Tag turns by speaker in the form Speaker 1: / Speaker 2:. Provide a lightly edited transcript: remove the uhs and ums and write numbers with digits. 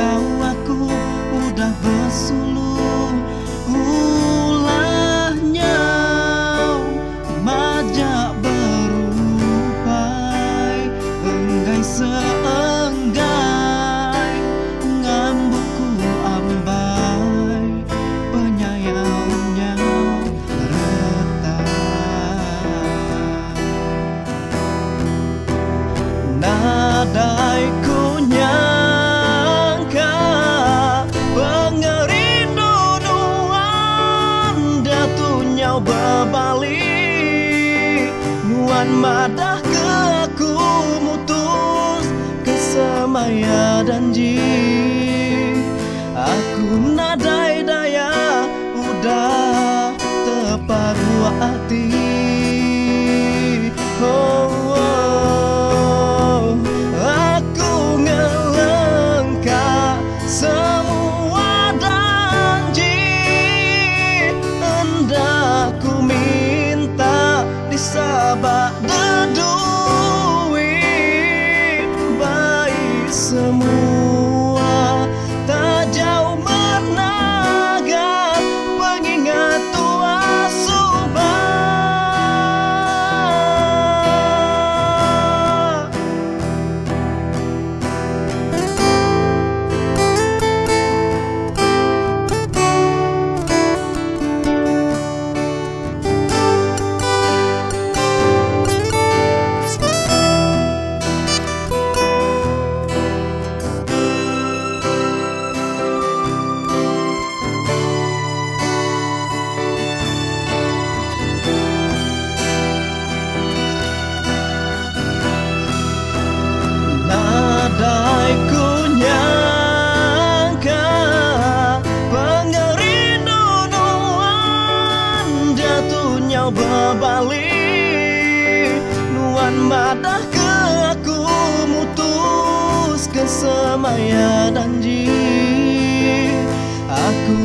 Speaker 1: kau aku udah bersuluh. Ulahnya majak berupai enggai seenggai ngambukku ambai penyayangnya retak. Nadai ku nyangka pengerinduan datunya berbalik nuan madah ke aku mutus kesemaya janji. Aku nadai daya udah terparu hati. Oh, oh, aku ngelengkap semua janji. Hendak ku minta disabak deduit baik semua tak jauh menaga pengingat tua subah. Nadai ku nyangka pengerinduan jatuhnya berbalik nuan madah ke aku mutus kesemaya janji. Aku